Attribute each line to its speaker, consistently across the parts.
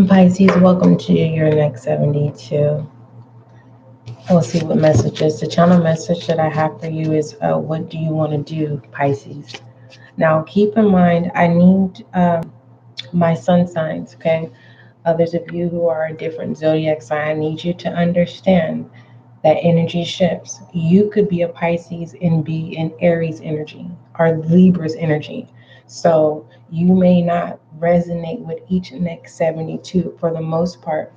Speaker 1: Pisces, welcome to your next 72. We'll see what messages. The channel message that I have for you is what do you want to do, Pisces? Now, keep in mind, I need my sun signs, okay? Others of you who are a different zodiac sign, I need you to understand that energy shifts. You could be a Pisces and be in Aries energy or Libra's energy. So you may not resonate with each next 72 for the most part.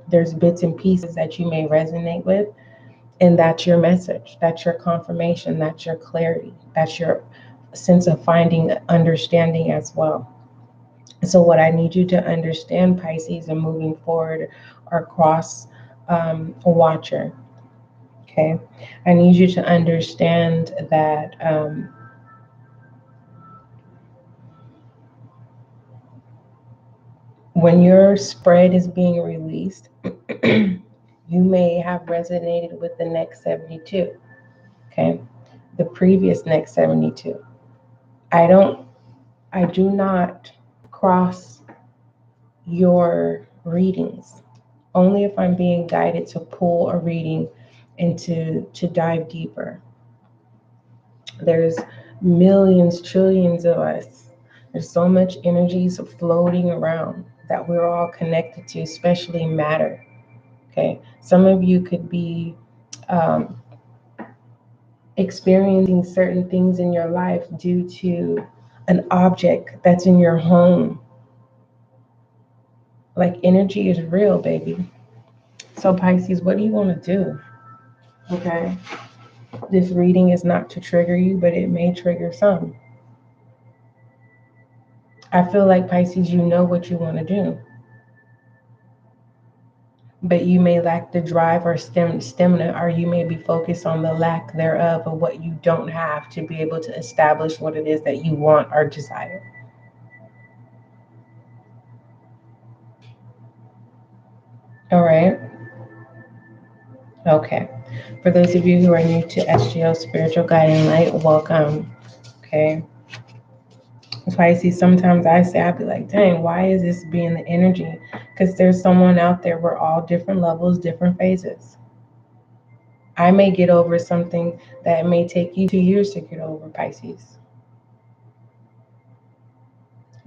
Speaker 1: There's bits and pieces that you may resonate with, and that's your message. That's your confirmation. That's your clarity. That's your sense of finding understanding as well. So what I need you to understand, Pisces, and moving forward are cross watcher. Okay, I need you to understand that when your spread is being released, you may have resonated with the next 72. Okay, the previous next 72. I do not cross your readings, only if I'm being guided to pull a reading and to dive deeper. There's millions, trillions of us. There's so much energy floating around that we're all connected to, especially matter. Okay, some of you could be experiencing certain things in your life due to an object that's in your home. Like, energy is real, baby. So Pisces, what do you want to do? Okay, this reading is not to trigger you, but it may trigger some. I feel like, Pisces, you know what you want to do, but you may lack the drive or stamina, or you may be focused on the lack thereof of what you don't have to be able to establish what it is that you want or desire. All right. Okay. For those of you who are new to SGL Spiritual Guiding Light, welcome. Okay. Pisces, sometimes I'd be like, dang, why is this being the energy? Because there's someone out there. We're all different levels, different phases. I may get over something that may take you 2 years to get over, Pisces.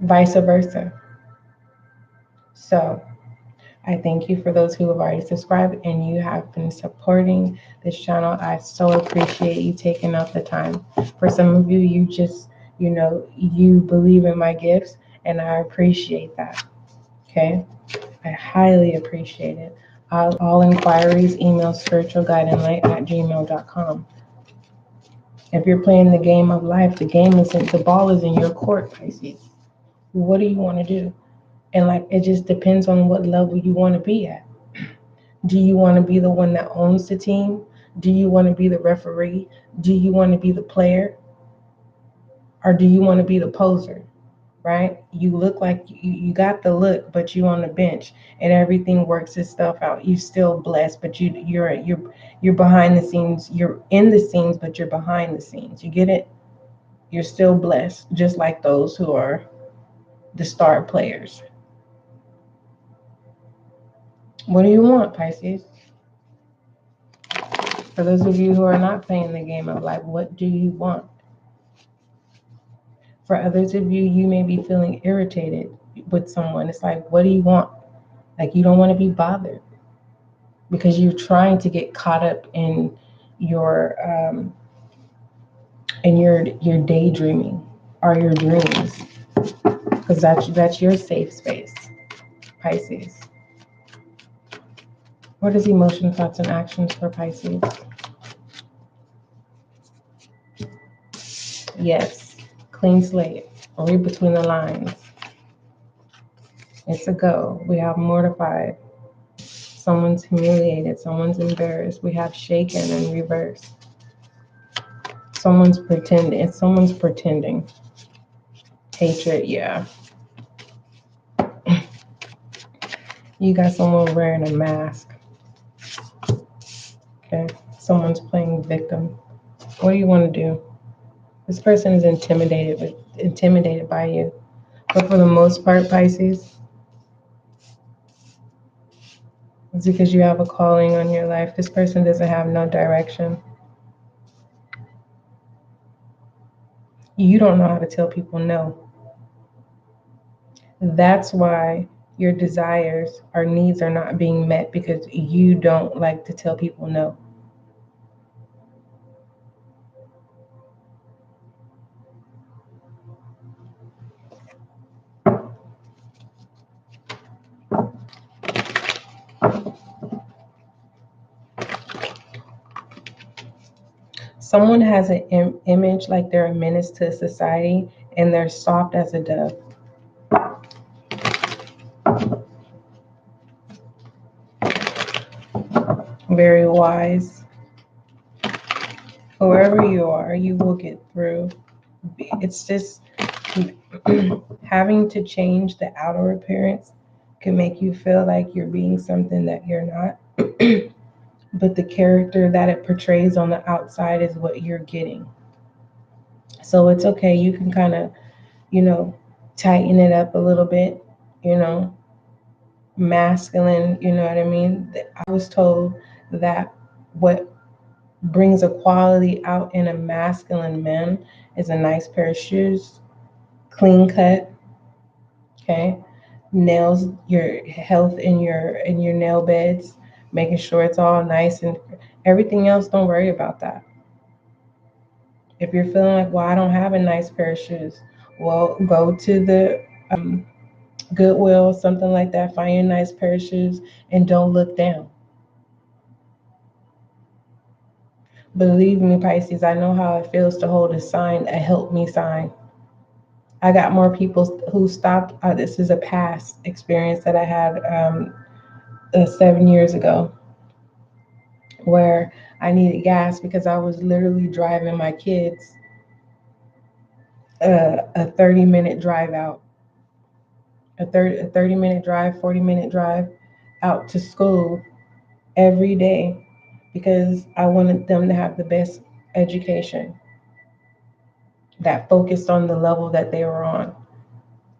Speaker 1: Vice versa. So I thank you for those who have already subscribed and you have been supporting this channel. I so appreciate you taking out the time. For some of you, you just, you believe in my gifts, and I appreciate that. Okay? I highly appreciate it. All inquiries, email spiritualguidinglight@gmail.com. If you're playing the game of life, the ball is in your court, Pisces. What do you want to do? And it just depends on what level you want to be at. Do you want to be the one that owns the team? Do you want to be the referee? Do you want to be the player? Or do you want to be the poser? Right? You look like you got the look, but you on the bench and everything works itself out. You still blessed, but you're behind the scenes. You're in the scenes, but you're behind the scenes. You get it? You're still blessed, just like those who are the star players. What do you want, Pisces? For those of you who are not playing the game of life, what do you want? For others of you, you may be feeling irritated with someone. It's like, what do you want? Like, you don't want to be bothered because you're trying to get caught up in your daydreaming or your dreams, because that's your safe space, Pisces. What is emotion, thoughts, and actions for Pisces? Yes, clean slate. Read between the lines. It's a go. We have mortified. Someone's humiliated. Someone's embarrassed. We have shaken in reverse. Someone's pretending. Hatred, yeah. You got someone wearing a mask. Okay. Someone's playing victim. What do you want to do? This person is intimidated by you. But for the most part, Pisces, It's because you have a calling on your life. This person doesn't have no direction. You don't know how to tell people no. That's why your desires or needs are not being met, because you don't like to tell people no. Someone has an image like they're a menace to society, and they're soft as a dove. Very wise. Whoever you are, you will get through. It's just having to change the outer appearance can make you feel like you're being something that you're not. But the character that it portrays on the outside is what you're getting. So it's okay. You can kind of, tighten it up a little bit, masculine, you know what I mean? I was told that what brings a quality out in a masculine man is a nice pair of shoes, clean cut, okay? Nails, your health in your nail beds, making sure it's all nice, and everything else, don't worry about that. If you're feeling like, well, I don't have a nice pair of shoes, well, go to the Goodwill, something like that, find your nice pair of shoes, and don't look down. Believe me, Pisces, I know how it feels to hold a sign, a help me sign. I got more people who stopped. This is a past experience that I had 7 years ago, where I needed gas because I was literally driving my kids a 30-minute drive out, a 30-minute drive, 40-minute drive out to school every day, because I wanted them to have the best education that focused on the level that they were on.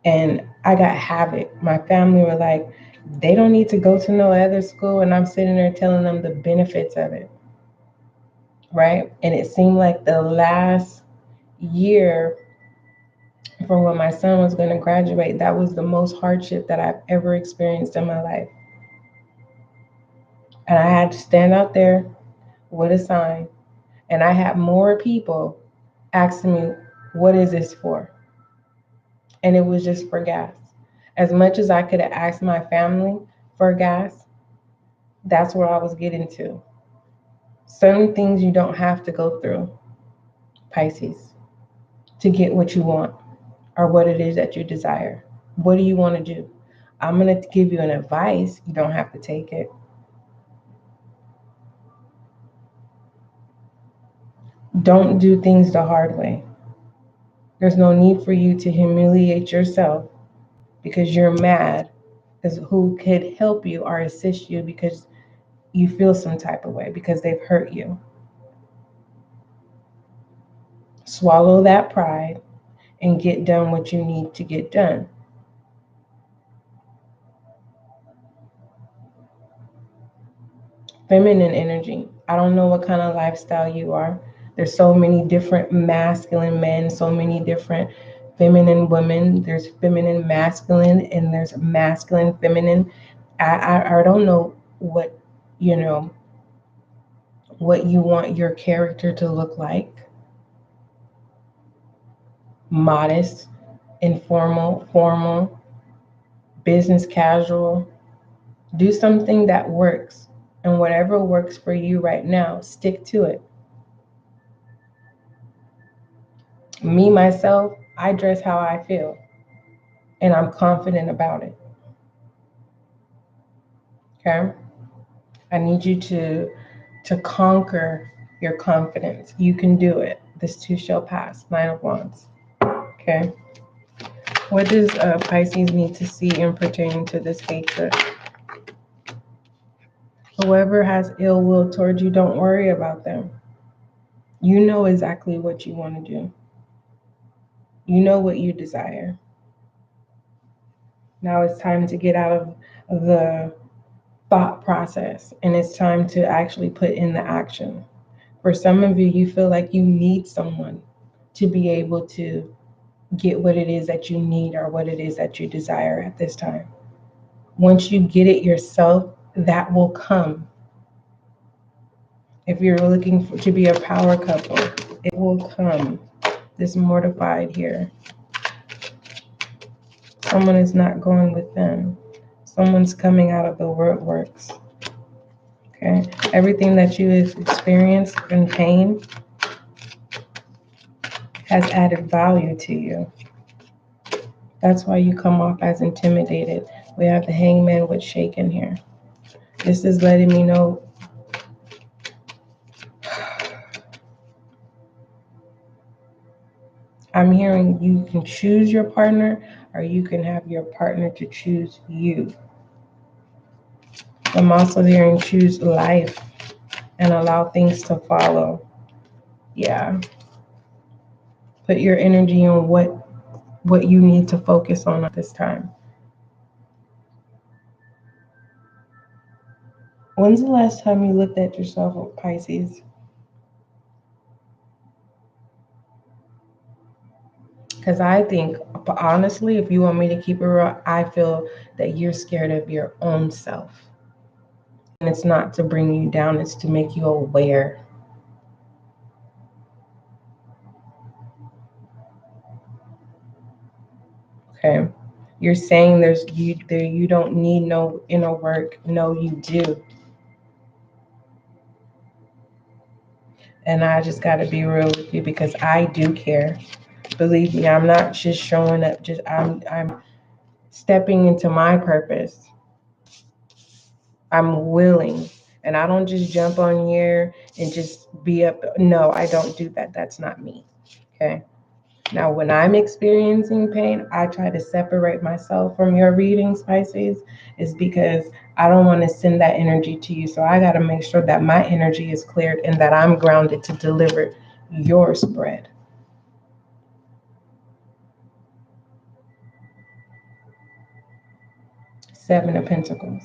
Speaker 1: And I got havoc. My family were like, they don't need to go to no other school. And I'm sitting there telling them the benefits of it. Right. And it seemed like the last year for when my son was going to graduate, that was the most hardship that I've ever experienced in my life. And I had to stand out there with a sign. And I had more people asking me, what is this for? And it was just for gas. As much as I could have asked my family for gas, that's where I was getting to. Certain things you don't have to go through, Pisces, to get what you want or what it is that you desire. What do you want to do? I'm going to give you an advice. You don't have to take it. Don't do things the hard way. There's no need for you to humiliate yourself because you're mad as who could help you or assist you because you feel some type of way because they've hurt you. Swallow that pride and get done what you need to get done. Feminine energy. I don't know what kind of lifestyle you are. There's so many different masculine men, so many different feminine women. There's feminine masculine and there's masculine feminine. I don't know what you want your character to look like. Modest, informal, formal, business casual. Do something that works. And whatever works for you right now, stick to it. Me, myself, I dress how I feel. And I'm confident about it. Okay? I need you to conquer your confidence. You can do it. This too shall pass. 9 of Wands. Okay? What does Pisces need to see in pertaining to this hatred? Whoever has ill will towards you, don't worry about them. You know exactly what you want to do. You know what you desire. Now it's time to get out of the thought process, and it's time to actually put in the action. For some of you, you feel like you need someone to be able to get what it is that you need or what it is that you desire at this time. Once you get it yourself, that will come. If you're looking to be a power couple, it will come. This mortified here. Someone is not going within. Someone's coming out of the woodworks. Okay? Everything that you have experienced in pain has added value to you. That's why you come off as intimidated. We have the Hangman with shaken here. This is letting me know I'm hearing you can choose your partner, or you can have your partner to choose you. I'm also hearing choose life and allow things to follow. Yeah. Put your energy on what you need to focus on at this time. When's the last time you looked at yourself, Pisces? Because I think, honestly, if you want me to keep it real, I feel that you're scared of your own self. And it's not to bring you down, it's to make you aware. Okay. You're saying you don't need no inner work. No, you do. And I just got to be real with you because I do care. Believe me, I'm not just showing up. I'm stepping into my purpose. I'm willing, and I don't just jump on here and just be up. No, I don't do that. That's not me. Okay. Now, when I'm experiencing pain, I try to separate myself from your readings, Pisces, is because I don't want to send that energy to you. So I got to make sure that my energy is cleared and that I'm grounded to deliver your spread. Seven of Pentacles.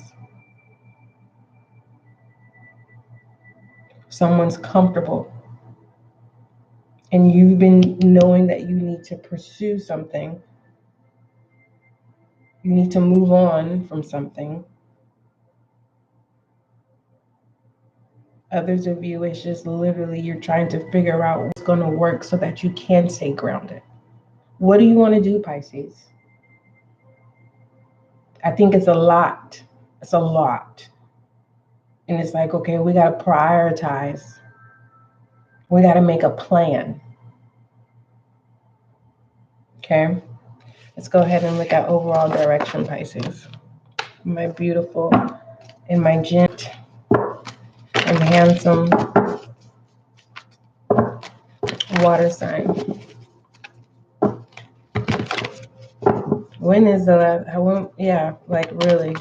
Speaker 1: Someone's comfortable, and you've been knowing that you need to pursue something. You need to move on from something. Others of you, it's just literally you're trying to figure out what's going to work so that you can stay grounded. What do you want to do, Pisces? I think it's a lot. It's a lot. And it's like, okay, we got to prioritize. We got to make a plan. Okay? Let's go ahead and look at overall direction, Pisces. My beautiful and my gent and handsome water sign. When is the last? I won't. Yeah, like really.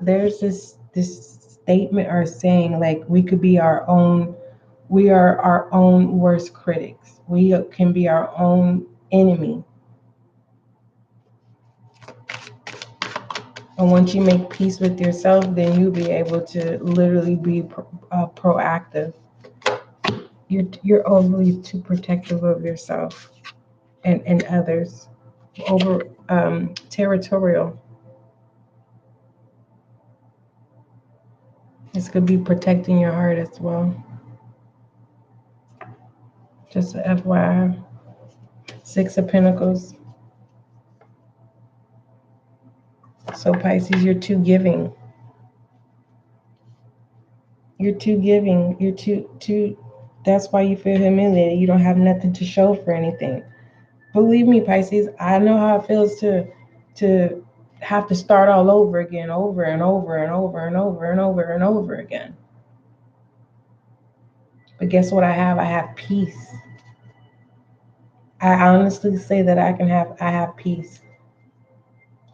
Speaker 1: There's this statement or saying like we could be our own. We are our own worst critics. We can be our own enemy. And once you make peace with yourself, then you'll be able to literally be proactive. You're overly too protective of yourself and others. Over territorial. This could be protecting your heart as well. Just a FYI. Six of Pentacles. So Pisces, you're too giving. You're too giving. You're too. That's why you feel humiliated. You don't have nothing to show for anything. Believe me, Pisces, I know how it feels to have to start all over again, over and over and over and over and over and over again. But guess what I have? I have peace. I honestly say that I have peace.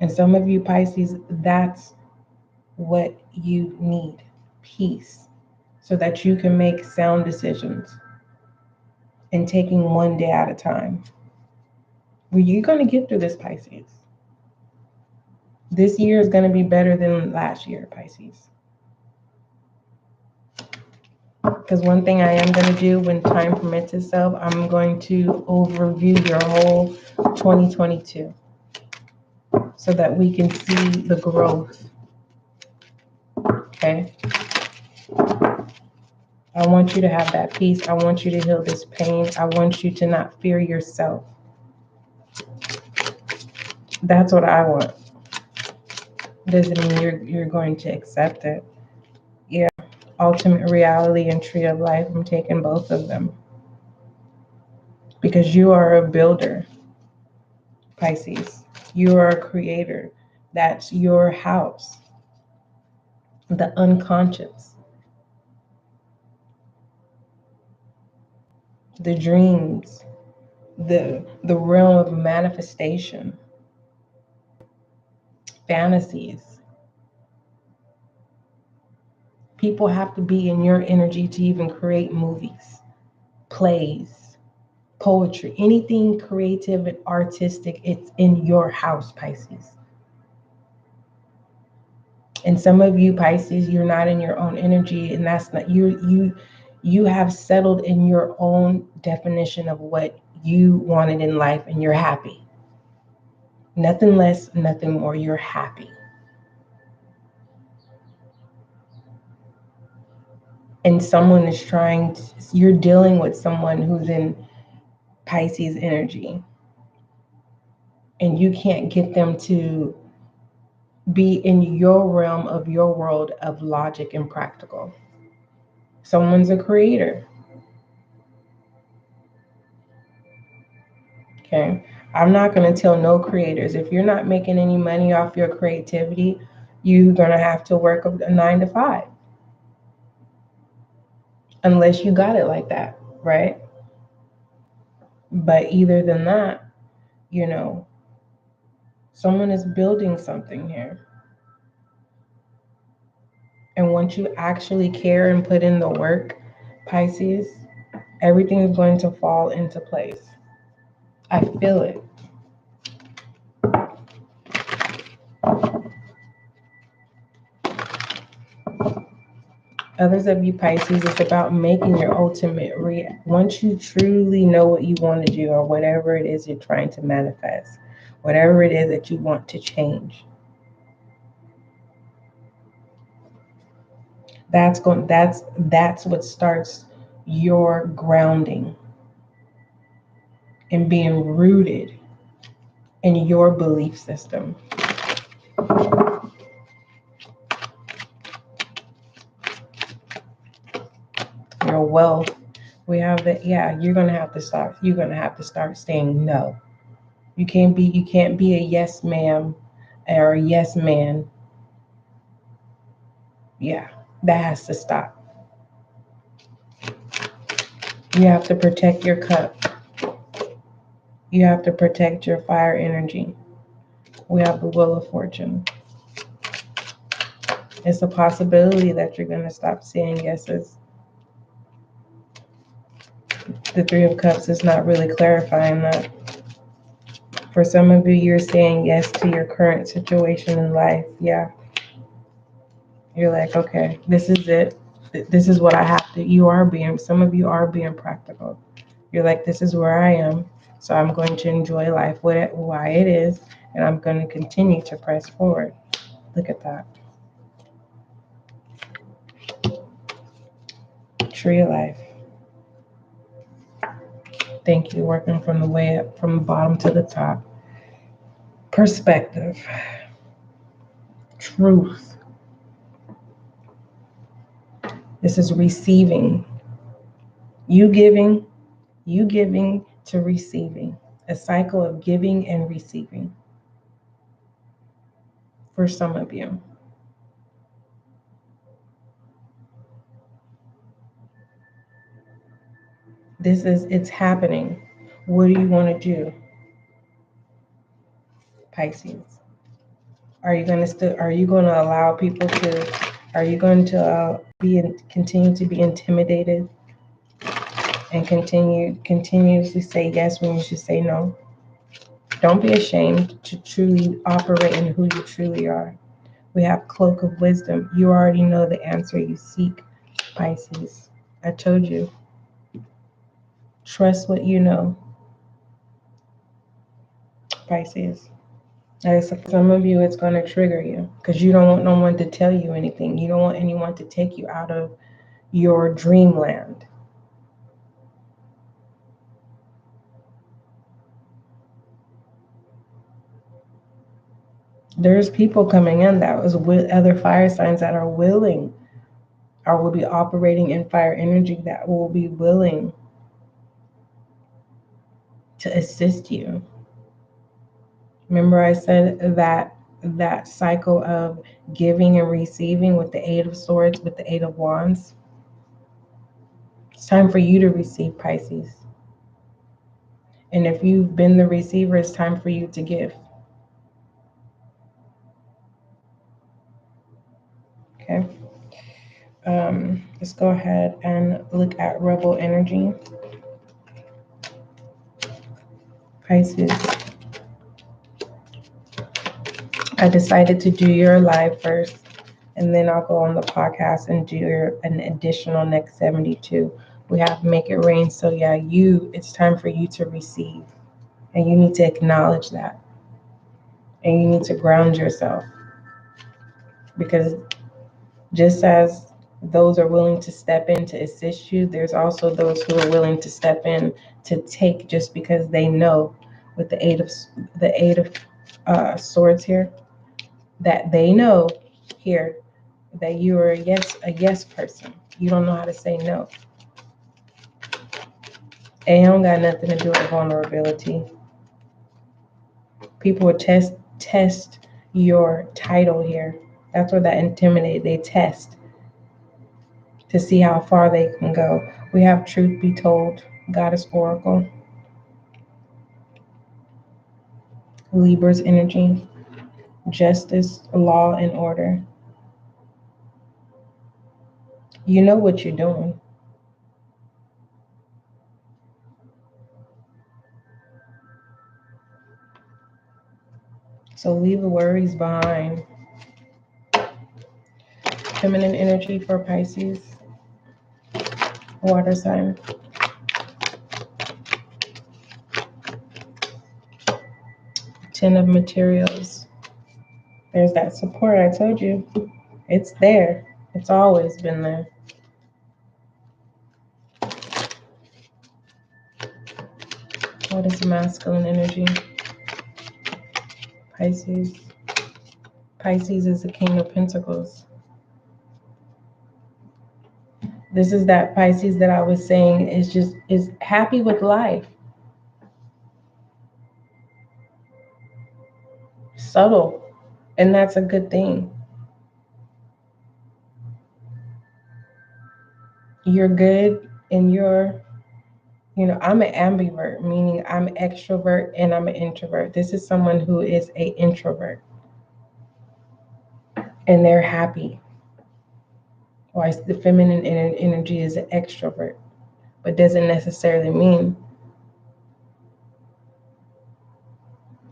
Speaker 1: And some of you Pisces, that's what you need. Peace. So that you can make sound decisions. and taking one day at a time. Well, you're going to get through this, Pisces. This year is going to be better than last year, Pisces. Because one thing I am going to do when time permits itself, I'm going to overview your whole 2022 so that we can see the growth. Okay? I want you to have that peace. I want you to heal this pain. I want you to not fear yourself. That's what I want. Doesn't mean you're going to accept it. Yeah. Ultimate reality and tree of life. I'm taking both of them. Because you are a builder, Pisces. You are a creator. That's your house. The unconscious. The dreams. The realm of manifestation. Fantasies. People have to be in your energy to even create movies, plays, poetry, anything creative and artistic. It's in your house, Pisces. And some of you, Pisces, you're not in your own energy, and that's not you have settled in your own definition of what you wanted in life, and you're happy. Nothing less, nothing more. You're happy. And someone is you're dealing with someone who's in Pisces energy, and you can't get them to be in your realm of your world of logic and practical. Someone's a creator. Okay. I'm not going to tell no creators, if you're not making any money off your creativity, you're going to have to work a 9 to 5. Unless you got it like that, right? But either than that, someone is building something here. And once you actually care and put in the work, Pisces, everything is going to fall into place. I feel it. Others of you, Pisces, it's about making your ultimate once you truly know what you want to do, or whatever it is you're trying to manifest, whatever it is that you want to change. That's what starts your grounding and being rooted in your belief system. Your wealth. We have that. Yeah, you're gonna have to start saying no. You can't be a yes ma'am or a yes man. Yeah, that has to stop. You have to protect your cup. You have to protect your fire energy. We have the Wheel of Fortune. It's a possibility that you're going to stop saying yeses. The Three of Cups is not really clarifying that. For some of you, you're saying yes to your current situation in life. Yeah. You're like, okay, this is it. This is what I have to. Some of you are being practical. You're like, this is where I am. So I'm going to enjoy life why it is. And I'm going to continue to press forward. Look at that. Tree of Life. Thank you. Working from the way up, from the bottom to the top. Perspective. Truth. This is receiving. You giving to receiving. A cycle of giving and receiving. For some of you. It's happening. What do you want to do, Pisces? Are you going to allow people to, are you going to continue to be intimidated and continuously say yes when you should say no. Don't be ashamed to truly operate in who you truly are. We have cloak of wisdom. You already know the answer you seek, Pisces. I told you. Trust what you know, Pisces. As for some of you, it's going to trigger you because you don't want no one to tell you anything. You don't want anyone to take you out of your dreamland. There's people coming in that was with other fire signs that are willing or will be operating in fire energy that will be willing to assist you. Remember I said that cycle of giving and receiving with the Eight of Swords, with the Eight of Wands? It's time for you to receive, Pisces. And if you've been the receiver, it's time for you to give. Okay. Let's go ahead and look at rebel energy. Pisces. I decided to do your live first, and then I'll go on the podcast and do an additional next 72. We have Make It Rain. So yeah, it's time for you to receive. And you need to acknowledge that. And you need to ground yourself. Because just as those are willing to step in to assist you, there's also those who are willing to step in to take just because they know with the eight of swords here, that they know here that you are a yes person. You don't know how to say no. And it don't got nothing to do with vulnerability. People would test your title here. That's where that intimidate. They test to see how far they can go. We have Truth Be Told, Goddess Oracle, Libra's energy, justice, law, and order. You know what you're doing. So leave the worries behind. Feminine energy for Pisces, water sign. Ten of materials. There's that support. I told you. It's there. It's always been there. What is masculine energy? Pisces. Pisces is the King of Pentacles. This is that Pisces that I was saying is happy with life. Subtle. And that's a good thing. You're good and I'm an ambivert, meaning I'm an extrovert and I'm an introvert. This is someone who is an introvert. And they're happy. Why the feminine energy is an extrovert, but doesn't necessarily mean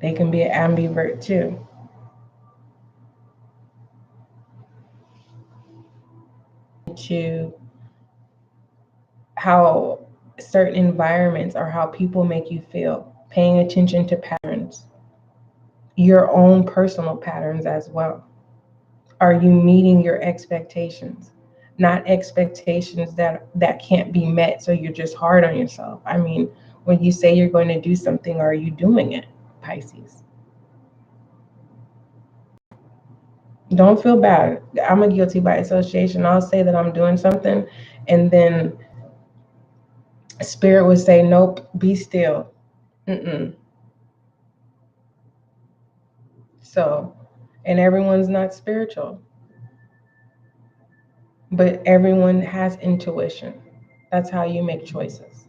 Speaker 1: they can be an ambivert too. To how certain environments or how people make you feel, paying attention to patterns, your own personal patterns as well. Are you meeting your expectations? Not expectations that can't be met, so you're just hard on yourself. I mean, when you say you're going to do something, are you doing it, Pisces? Don't feel bad. I'm a guilty by association. I'll say that I'm doing something, and then Spirit would say, nope, be still. So, and everyone's not spiritual, but everyone has intuition. That's how you make choices.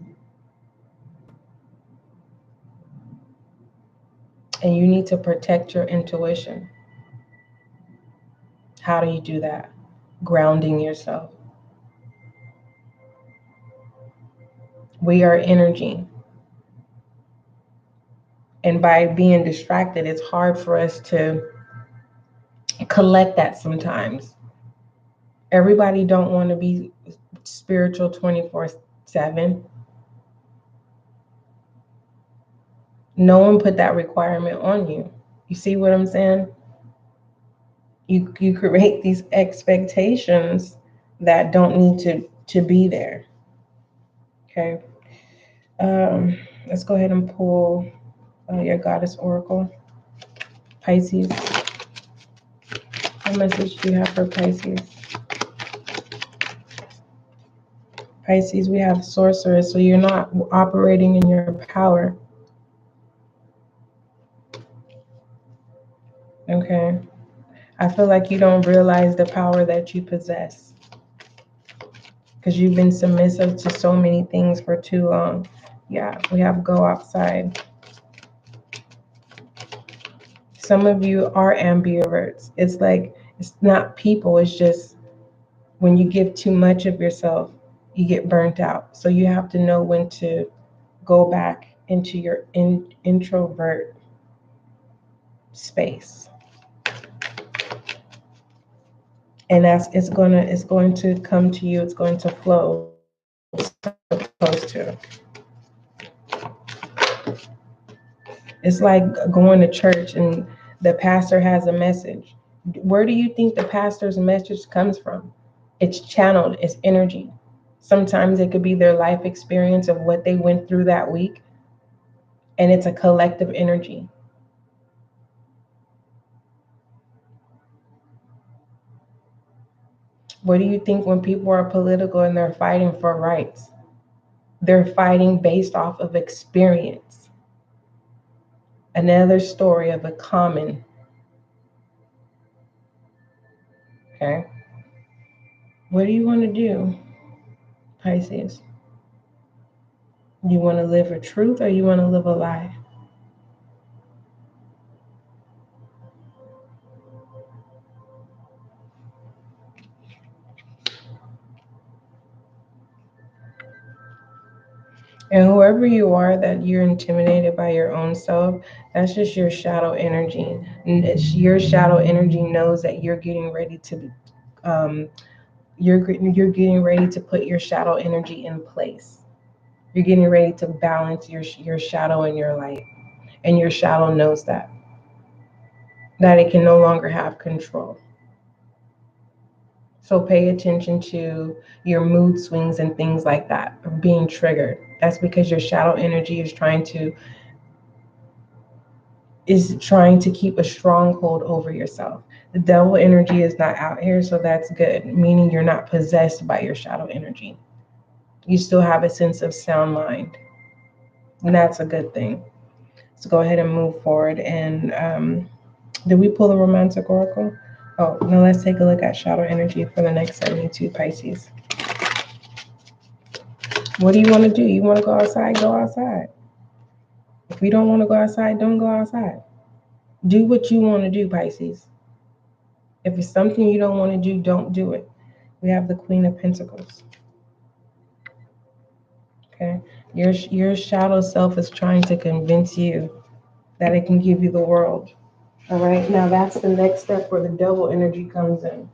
Speaker 1: And you need to protect your intuition. How do you do that? Grounding yourself. We are energy. And by being distracted, it's hard for us to collect that sometimes. Everybody don't want to be spiritual 24/7. No one put that requirement on you. You see what I'm saying? You create these expectations that don't need to be there. Okay. Let's go ahead and pull your goddess oracle, Pisces. What message do you have for Pisces? Pisces, we have sorceress, so you're not operating in your power. Okay. I feel like you don't realize the power that you possess because you've been submissive to so many things for too long. Yeah, we have go outside. Some of you are ambiverts. It's like, it's not people, it's just when you give too much of yourself, you get burnt out. So you have to know when to go back into your introvert space. And it's going to come to you, it's going to flow, supposed to. It's like going to church and the pastor has a message. Where do you think the pastor's message comes from? It's channeled, it's energy. Sometimes it could be their life experience of what they went through that week, and it's a collective energy. What do you think when people are political and they're fighting for rights? They're fighting based off of experience. Another story of a common. Okay. What do you want to do, Pisces? Do you want to live a truth or you want to live a lie? And whoever you are that you're intimidated by your own self, that's just your shadow energy. And it's your shadow energy knows that you're getting ready to you're getting ready to put your shadow energy in place. You're getting ready to balance your shadow and your light. And your shadow knows that it can no longer have control. So pay attention to your mood swings and things like that, or being triggered. That's because your shadow energy is trying to keep a stronghold over yourself. The devil energy is not out here, so that's good, meaning you're not possessed by your shadow energy. You still have a sense of sound mind, and that's a good thing. So go ahead and move forward. And did we pull the romantic oracle? Oh, now let's take a look at shadow energy for the next 72 Pisces. What do you want to do? You want to go outside? Go outside. If you don't want to go outside, don't go outside. Do what you want to do, Pisces. If it's something you don't want to do, don't do it. We have the Queen of Pentacles. Okay, your shadow self is trying to convince you that it can give you the world. All right, now that's the next step where the devil energy comes in.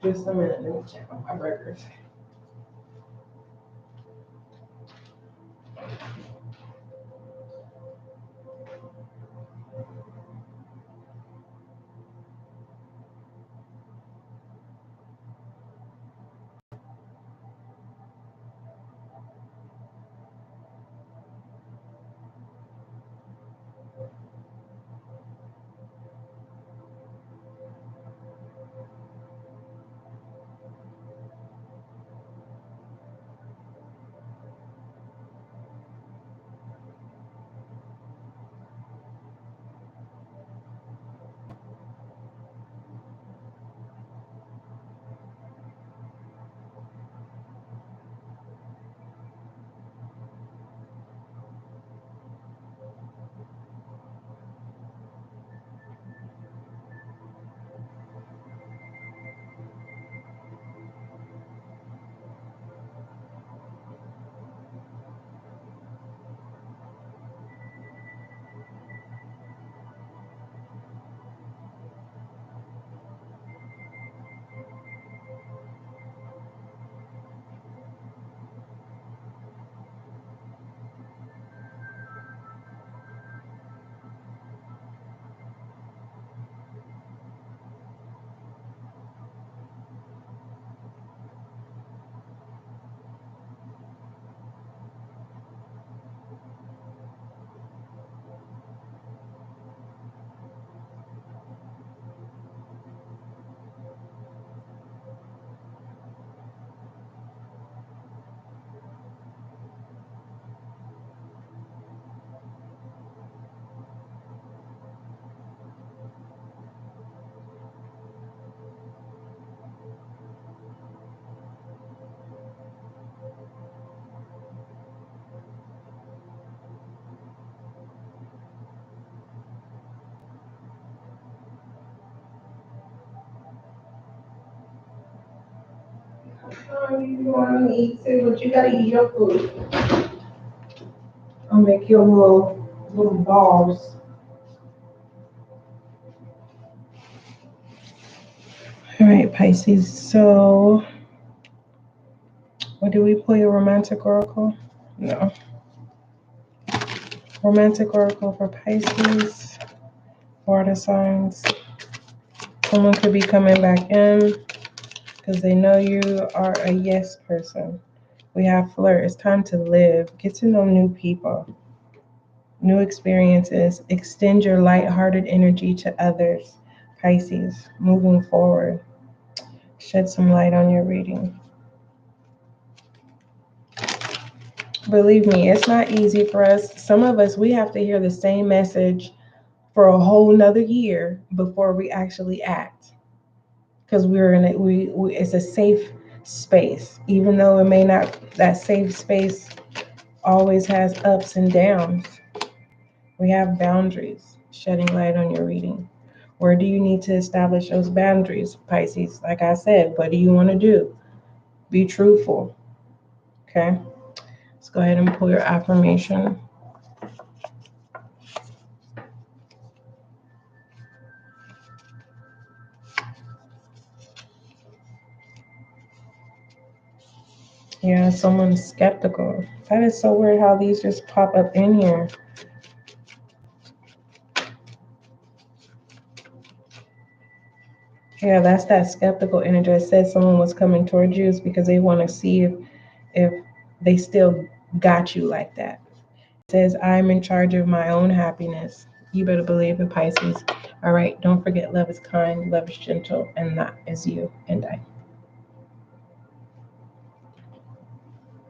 Speaker 1: Just a minute, let me check on my burgers. Oh, you want to eat too, but you gotta eat your food. I'll make your little balls. All right, Pisces. So, what do we pull your romantic oracle? No. Romantic oracle for Pisces, water signs. Someone could be coming back in because they know you are a yes person. We have flirt. It's time to live. Get to know new people, new experiences. Extend your lighthearted energy to others. Pisces, moving forward. Shed some light on your reading. Believe me, it's not easy for us. Some of us, we have to hear the same message for a whole nother year before we actually act. Because we're in it, it's a safe space. Even though it may not, that safe space always has ups and downs. We have boundaries. Shedding light on your reading. Where do you need to establish those boundaries, Pisces? Like I said, what do you want to do? Be truthful. Okay? Let's go ahead and pull your affirmation. Yeah, someone's skeptical. That is so weird how these just pop up in here. Yeah, that's that skeptical energy. I said someone was coming towards you is because they want to see if they still got you like that. It says, I'm in charge of my own happiness. You better believe in Pisces. All right, don't forget love is kind, love is gentle, and that is you and I.